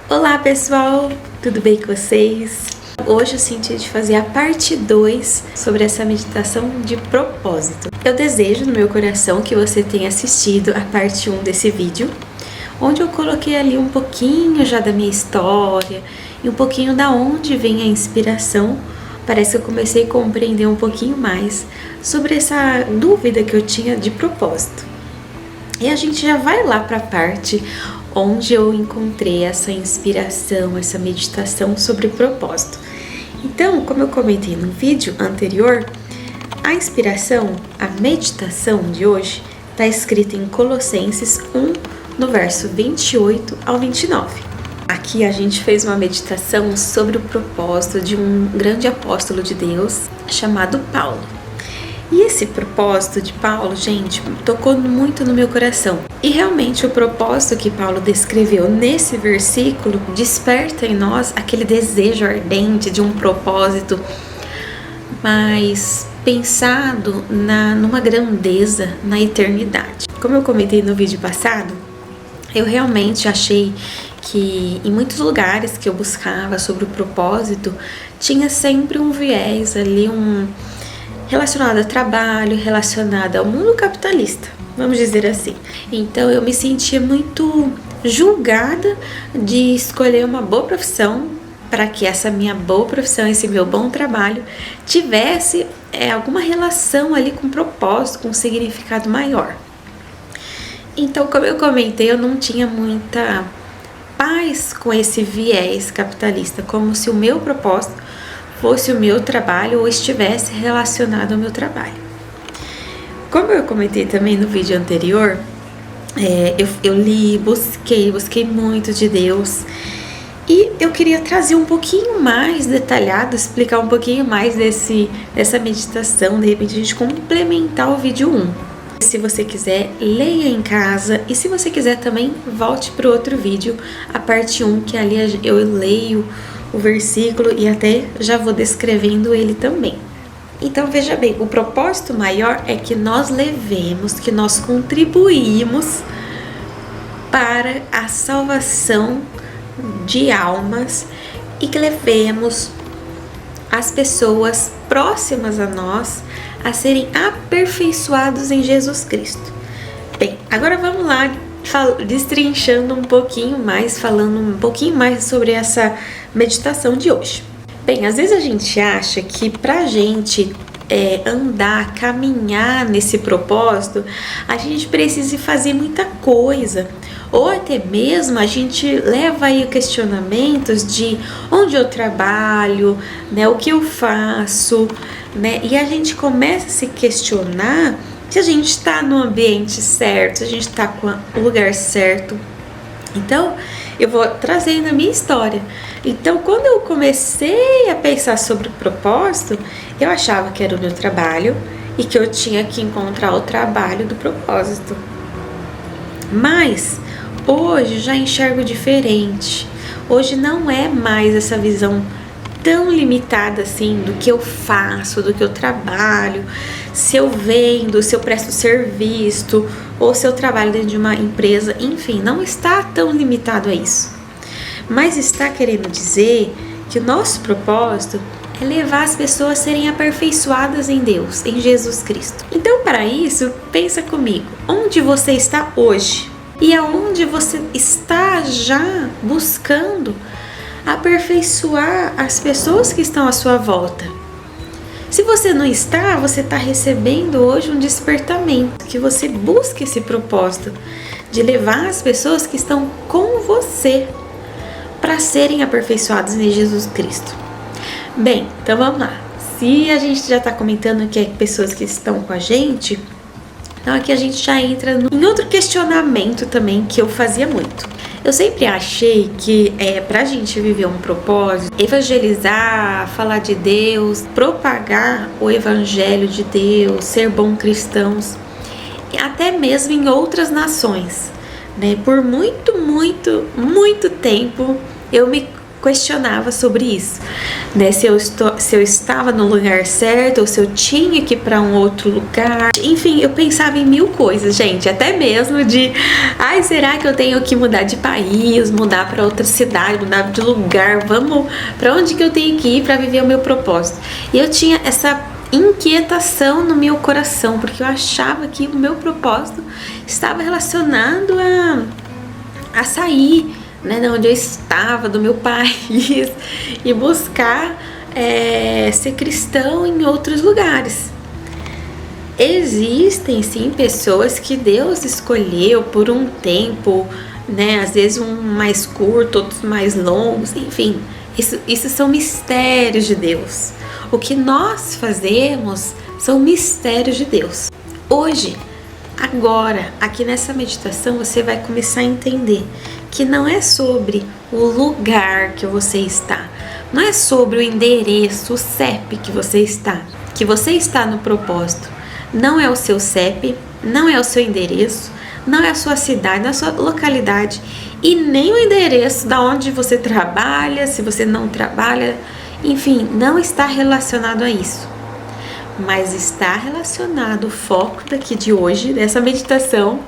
Olá pessoal, tudo bem com vocês? Hoje eu senti de fazer a parte 2 sobre essa meditação de propósito. Eu desejo no meu coração que você tenha assistido a parte 1 desse vídeo, onde eu coloquei ali um pouquinho já da minha história e um pouquinho da onde vem a inspiração. Parece que eu comecei a compreender um pouquinho mais sobre essa dúvida que eu tinha de propósito. E a gente já vai lá para a parte onde eu encontrei essa inspiração, essa meditação sobre propósito. Então, como eu comentei no vídeo anterior, a inspiração, a meditação de hoje está escrita em Colossenses 1, no verso 28 ao 29. Aqui a gente fez uma meditação sobre o propósito de um grande apóstolo de Deus chamado Paulo. E esse propósito de Paulo, gente, tocou muito no meu coração. E realmente o propósito que Paulo descreveu nesse versículo desperta em nós aquele desejo ardente de um propósito mais pensado numa grandeza, na eternidade. Como eu comentei no vídeo passado, eu realmente achei que em muitos lugares que eu buscava sobre o propósito, tinha sempre um viés ali, relacionado a trabalho, relacionado ao mundo capitalista, vamos dizer assim. Então eu me sentia muito julgada de escolher uma boa profissão para que essa minha boa profissão, esse meu bom trabalho tivesse alguma relação ali com propósito, com um significado maior. Então, como eu comentei, eu não tinha muita paz com esse viés capitalista, como se o meu propósito fosse o meu trabalho ou estivesse relacionado ao meu trabalho. Como eu comentei também no vídeo anterior, eu li, busquei muito de Deus e eu queria trazer um pouquinho mais detalhado, explicar um pouquinho mais dessa meditação, de repente a gente complementar o vídeo 1. Se você quiser, leia em casa, e se você quiser também, volte para o outro vídeo, a parte 1, que ali eu leio o versículo e até já vou descrevendo ele também. Então veja bem, o propósito maior é que nós levemos, que nós contribuímos para a salvação de almas e que levemos as pessoas próximas a nós a serem aperfeiçoados em Jesus Cristo. Bem, agora vamos lá, destrinchando um pouquinho mais, falando um pouquinho mais sobre essa meditação de hoje. Bem, às vezes a gente acha que pra gente andar, caminhar nesse propósito, a gente precisa fazer muita coisa, ou até mesmo a gente leva aí questionamentos de onde eu trabalho, né, o que eu faço, né, e a gente começa a se questionar se a gente está no ambiente certo, se a gente está com o lugar certo. Então, eu vou trazendo a minha história. Então, quando eu comecei a pensar sobre o propósito, eu achava que era o meu trabalho e que eu tinha que encontrar o trabalho do propósito. Mas, hoje já enxergo diferente. Hoje não é mais essa visão tão limitada assim do que eu faço, do que eu trabalho, se eu vendo, se eu presto serviço ou se eu trabalho dentro de uma empresa, enfim, não está tão limitado a isso. Mas está querendo dizer que o nosso propósito é levar as pessoas a serem aperfeiçoadas em Deus, em Jesus Cristo. Então, para isso, pensa comigo, onde você está hoje e aonde você está já buscando aperfeiçoar as pessoas que estão à sua volta. Se você não está, você está recebendo hoje um despertamento, que você busque esse propósito de levar as pessoas que estão com você para serem aperfeiçoadas em Jesus Cristo. Bem, então vamos lá. Se a gente já está comentando que é pessoas que estão com a gente, então aqui a gente já entra em outro questionamento também que eu fazia muito. Eu sempre achei que pra gente viver um propósito, evangelizar, falar de Deus, propagar o evangelho de Deus, ser bons cristãos, até mesmo em outras nações, né? Por muito tempo eu me questionava sobre isso, né? Se eu estava no lugar certo, ou se eu tinha que ir para um outro lugar. Enfim, eu pensava em mil coisas, gente, até mesmo de, ai, será que eu tenho que mudar de país, mudar para outra cidade, mudar de lugar? Vamos, para onde que eu tenho que ir para viver o meu propósito? E eu tinha essa inquietação no meu coração, porque eu achava que o meu propósito estava relacionado a sair, né, de onde eu estava, do meu país, e buscar ser cristão em outros lugares. Existem sim pessoas que Deus escolheu por um tempo, né, às vezes um mais curto, outros mais longos, enfim, isso são mistérios de Deus. O que nós fazemos são mistérios de Deus. Hoje, agora, aqui nessa meditação, você vai começar a entender que não é sobre o lugar que você está, não é sobre o endereço, o CEP que você está no propósito. Não é o seu CEP, não é o seu endereço, não é a sua cidade, não é a sua localidade e nem o endereço da onde você trabalha, se você não trabalha, enfim, não está relacionado a isso. Mas está relacionado, o foco daqui de hoje, dessa meditação,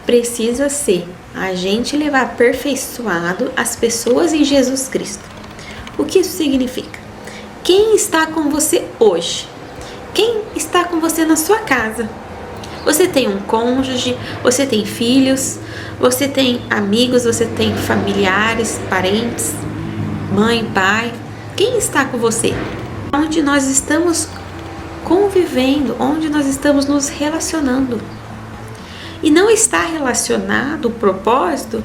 precisa ser a gente levar aperfeiçoado as pessoas em Jesus Cristo. O que isso significa? Quem está com você hoje? Quem está com você na sua casa? Você tem um cônjuge, você tem filhos, você tem amigos, você tem familiares, parentes, mãe, pai. Quem está com você? Onde nós estamos convivendo, onde nós estamos nos relacionando. E não está relacionado o propósito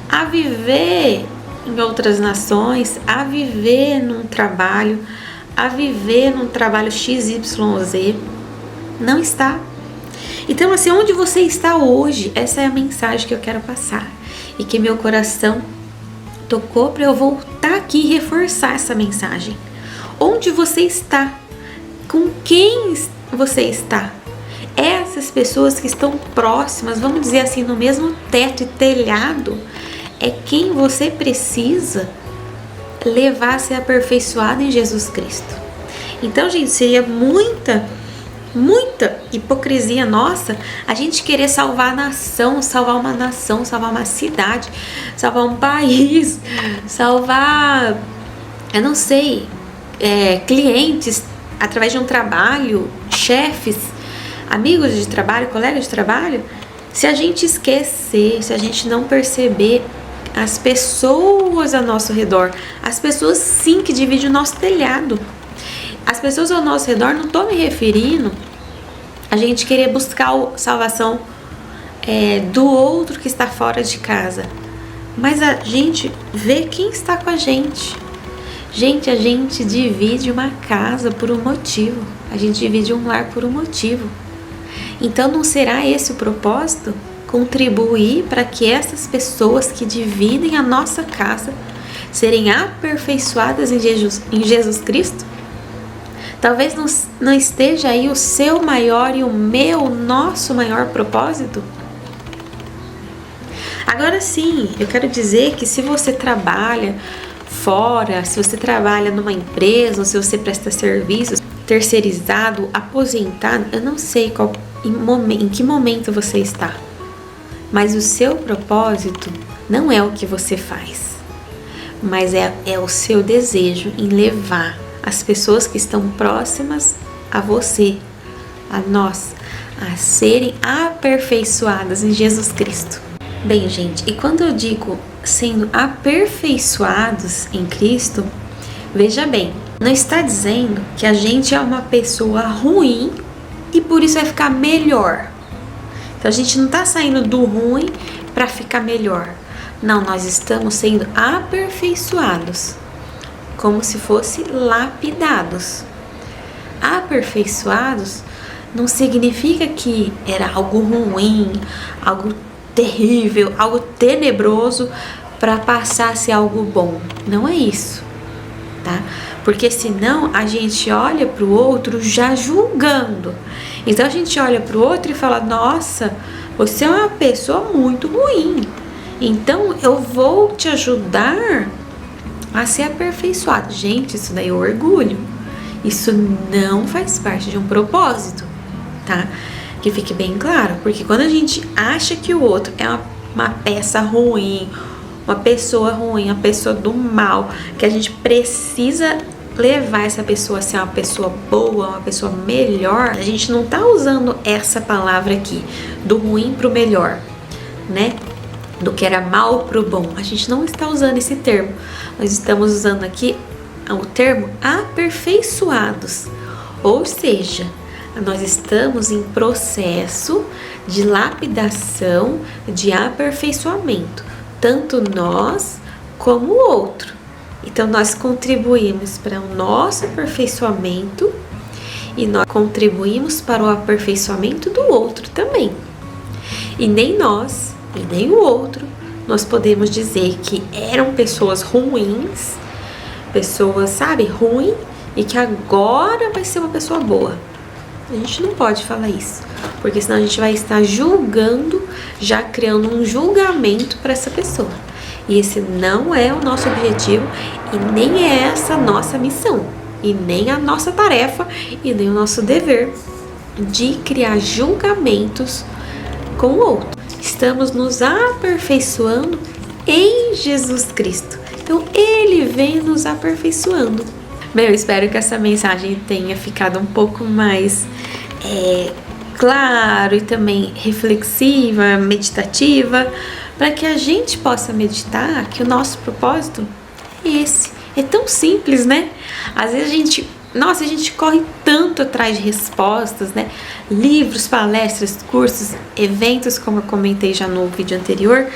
a viver em outras nações, a viver num trabalho XYZ. Não está. Então, assim, onde você está hoje, essa é a mensagem que eu quero passar. E que meu coração tocou para eu voltar aqui e reforçar essa mensagem. Onde você está? Com quem você está? Essas pessoas que estão próximas, vamos dizer assim, no mesmo teto e telhado, é quem você precisa levar a ser aperfeiçoado em Jesus Cristo. Então, gente, seria muita hipocrisia nossa a gente querer salvar a nação, salvar uma cidade, salvar um país, salvar, eu não sei, clientes através de um trabalho, chefes, amigos de trabalho, colegas de trabalho. Se a gente esquecer, se a gente não perceber as pessoas ao nosso redor, as pessoas sim que dividem o nosso telhado, as pessoas ao nosso redor, não estou me referindo a gente querer buscar a salvação do outro que está fora de casa, mas a gente vê quem está com a gente. Gente, a gente divide uma casa por um motivo, a gente divide um lar por um motivo. Então não será esse o propósito? Contribuir para que essas pessoas que dividem a nossa casa serem aperfeiçoadas em Jesus Cristo? Talvez não esteja aí o seu maior e nosso maior propósito? Agora sim, eu quero dizer que se você trabalha fora, se você trabalha numa empresa, ou se você presta serviços, terceirizado, aposentado, eu não sei em que momento você está, mas o seu propósito não é o que você faz, mas é o seu desejo em levar as pessoas que estão próximas a você, a nós, a serem aperfeiçoadas em Jesus Cristo. Bem, gente, e quando eu digo sendo aperfeiçoados em Cristo, veja bem, não está dizendo que a gente é uma pessoa ruim e por isso vai ficar melhor. Então a gente não está saindo do ruim para ficar melhor. Não, nós estamos sendo aperfeiçoados, como se fosse lapidados. Aperfeiçoados não significa que era algo ruim, algo terrível, algo tenebroso para passar a ser algo bom. Não é isso, tá? Porque senão a gente olha para o outro já julgando. Então a gente olha para o outro e fala: nossa, você é uma pessoa muito ruim, então eu vou te ajudar a ser aperfeiçoado. Gente, isso daí é orgulho. Isso não faz parte de um propósito, tá? Que fique bem claro, porque quando a gente acha que o outro é uma peça ruim, uma pessoa ruim, uma pessoa do mal, que a gente precisa levar essa pessoa a ser uma pessoa boa, uma pessoa melhor, a gente não tá usando essa palavra aqui, do ruim pro melhor, né? Do que era mal pro bom. A gente não está usando esse termo. Nós estamos usando aqui o termo aperfeiçoados. Ou seja, nós estamos em processo de lapidação, de aperfeiçoamento, tanto nós como o outro. Então nós contribuímos para o nosso aperfeiçoamento e nós contribuímos para o aperfeiçoamento do outro também. E nem nós e nem o outro nós podemos dizer que eram pessoas ruins, pessoas, sabe, ruim, e que agora vai ser uma pessoa boa. A gente não pode falar isso, porque senão a gente vai estar julgando, já criando um julgamento para essa pessoa. E esse não é o nosso objetivo e nem é essa a nossa missão, e nem a nossa tarefa e nem o nosso dever de criar julgamentos com o outro. Estamos nos aperfeiçoando em Jesus Cristo. Então Ele vem nos aperfeiçoando. Bem, eu espero que essa mensagem tenha ficado um pouco mais claro e também reflexiva, meditativa, para que a gente possa meditar que o nosso propósito é esse. É tão simples, né? Às vezes a gente corre tanto atrás de respostas, né? Livros, palestras, cursos, eventos, como eu comentei já no vídeo anterior.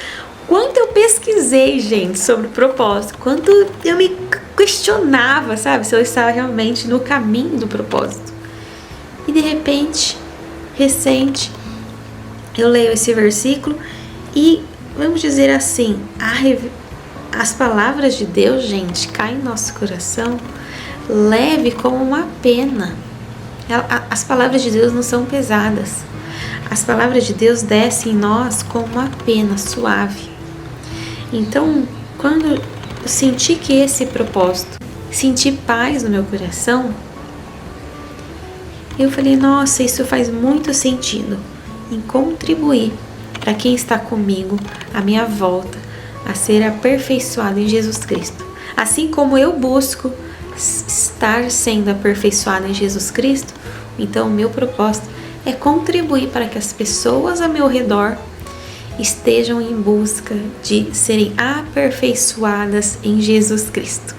Quanto eu pesquisei, gente, sobre o propósito, quanto eu me questionava, sabe, se eu estava realmente no caminho do propósito. E de repente, recente, eu leio esse versículo e, vamos dizer assim, as palavras de Deus, gente, caem no nosso coração leve como uma pena. As palavras de Deus não são pesadas. As palavras de Deus descem em nós como uma pena suave. Então, quando eu senti que esse propósito, senti paz no meu coração, eu falei, nossa, isso faz muito sentido em contribuir para quem está comigo, à minha volta, a ser aperfeiçoado em Jesus Cristo. Assim como eu busco estar sendo aperfeiçoado em Jesus Cristo, então o meu propósito é contribuir para que as pessoas ao meu redor estejam em busca de serem aperfeiçoadas em Jesus Cristo.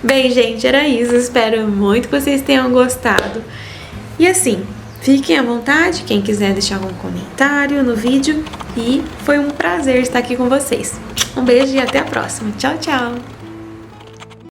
Bem, gente, era isso. Espero muito que vocês tenham gostado. E assim, fiquem à vontade, quem quiser deixar algum comentário no vídeo. E foi um prazer estar aqui com vocês. Um beijo e até a próxima. Tchau, tchau!